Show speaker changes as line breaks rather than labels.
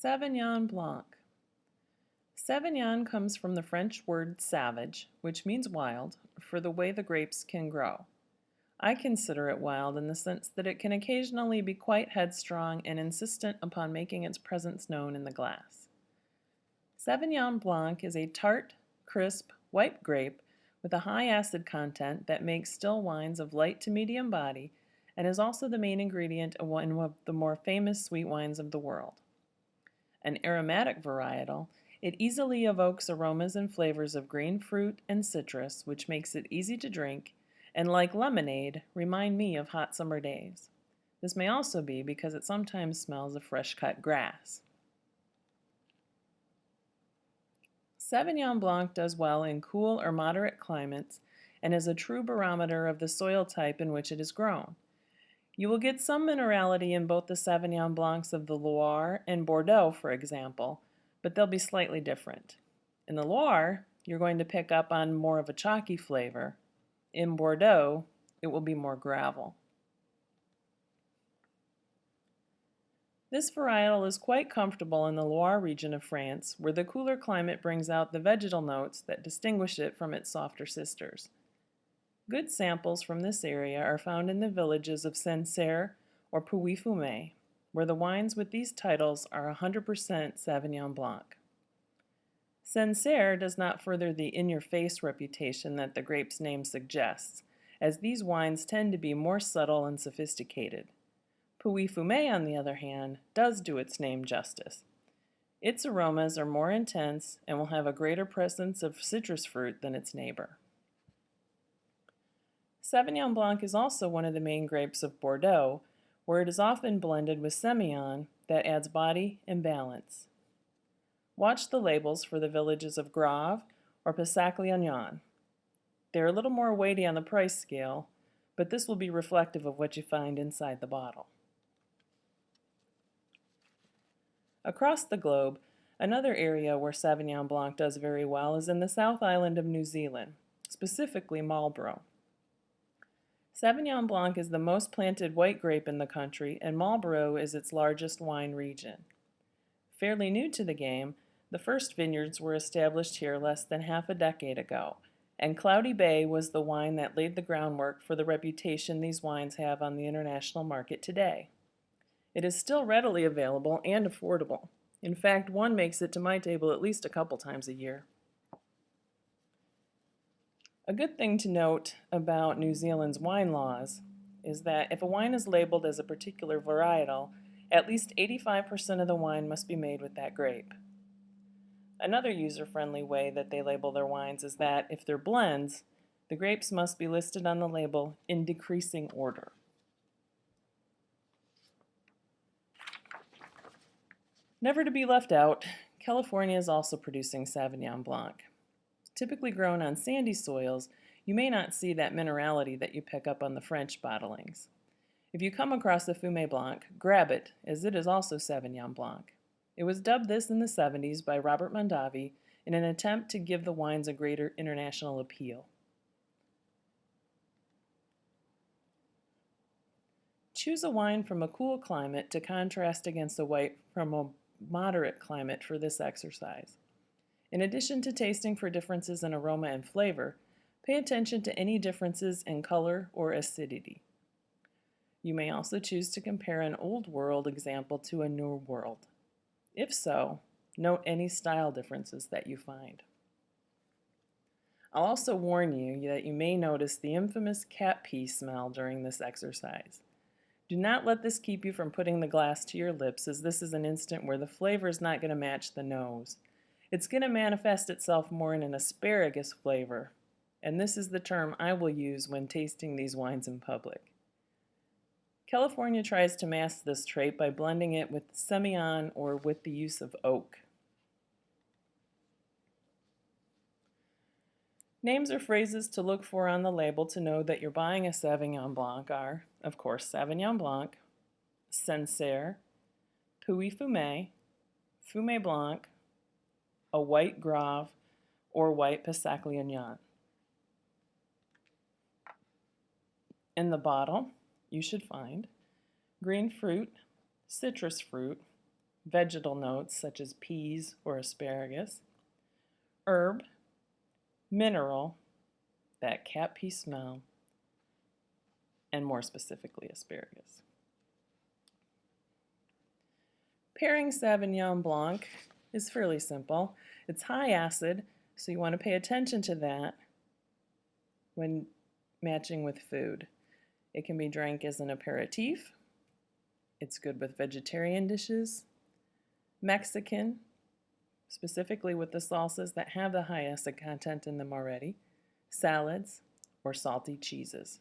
Sauvignon Blanc. Sauvignon comes from the French word savage, which means wild, for the way the grapes can grow. I consider it wild in the sense that it can occasionally be quite headstrong and insistent upon making its presence known in the glass. Sauvignon Blanc is a tart, crisp, white grape with a high acid content that makes still wines of light to medium body and is also the main ingredient in one of the more famous sweet wines of the world. An aromatic varietal, it easily evokes aromas and flavors of green fruit and citrus, which makes it easy to drink, and like lemonade, remind me of hot summer days. This may also be because it sometimes smells of fresh-cut grass. Sauvignon Blanc does well in cool or moderate climates and is a true barometer of the soil type in which it is grown. You will get some minerality in both the Sauvignon Blancs of the Loire and Bordeaux, for example, but they'll be slightly different. In the Loire, you're going to pick up on more of a chalky flavor. In Bordeaux, it will be more gravel. This varietal is quite comfortable in the Loire region of France, where the cooler climate brings out the vegetal notes that distinguish it from its softer sisters. Good samples from this area are found in the villages of Sancerre or Pouilly-Fumé, where the wines with these titles are 100% Sauvignon Blanc. Sancerre does not further the in-your-face reputation that the grape's name suggests, as these wines tend to be more subtle and sophisticated. Pouilly-Fumé, on the other hand, does do its name justice. Its aromas are more intense and will have a greater presence of citrus fruit than its neighbor. Sauvignon Blanc is also one of the main grapes of Bordeaux, where it is often blended with Semillon that adds body and balance. Watch the labels for the villages of Grape or Pessac-Léognan. They're a little more weighty on the price scale, but this will be reflective of what you find inside the bottle. Across the globe, another area where Sauvignon Blanc does very well is in the South Island of New Zealand, specifically Marlborough. Sauvignon Blanc is the most planted white grape in the country, and Marlborough is its largest wine region. Fairly new to the game, the first vineyards were established here less than half a decade ago, and Cloudy Bay was the wine that laid the groundwork for the reputation these wines have on the international market today. It is still readily available and affordable. In fact, one makes it to my table at least a couple times a year. A good thing to note about New Zealand's wine laws is that if a wine is labeled as a particular varietal, at least 85% of the wine must be made with that grape. Another user-friendly way that they label their wines is that if they're blends, the grapes must be listed on the label in decreasing order. Never to be left out, California is also producing Sauvignon Blanc. Typically grown on sandy soils, you may not see that minerality that you pick up on the French bottlings. If you come across a Fumé Blanc, grab it, as it is also Sauvignon Blanc. It was dubbed this in the 70s by Robert Mondavi in an attempt to give the wines a greater international appeal. Choose a wine from a cool climate to contrast against a white from a moderate climate for this exercise. In addition to tasting for differences in aroma and flavor, pay attention to any differences in color or acidity. You may also choose to compare an Old World example to a New World. If so, note any style differences that you find. I'll also warn you that you may notice the infamous cat pee smell during this exercise. Do not let this keep you from putting the glass to your lips, as this is an instant where the flavor is not going to match the nose. It's going to manifest itself more in an asparagus flavor, and this is the term I will use when tasting these wines in public. California tries to mask this trait by blending it with Semillon or with the use of oak. Names or phrases to look for on the label to know that you're buying a Sauvignon Blanc are, of course, Sauvignon Blanc, Sancerre, Pouilly-Fumé, Fumé Blanc, a white Grave, or white Pessac-Léognan. In the bottle, you should find green fruit, citrus fruit, vegetal notes such as peas or asparagus, herb, mineral, that cat pea smell, and more specifically asparagus. Pairing Sauvignon Blanc is fairly simple. It's high acid, so you want to pay attention to that when matching with food. It can be drank as an aperitif. It's good with vegetarian dishes, Mexican, specifically with the salsas that have the high acid content in them already, salads, or salty cheeses.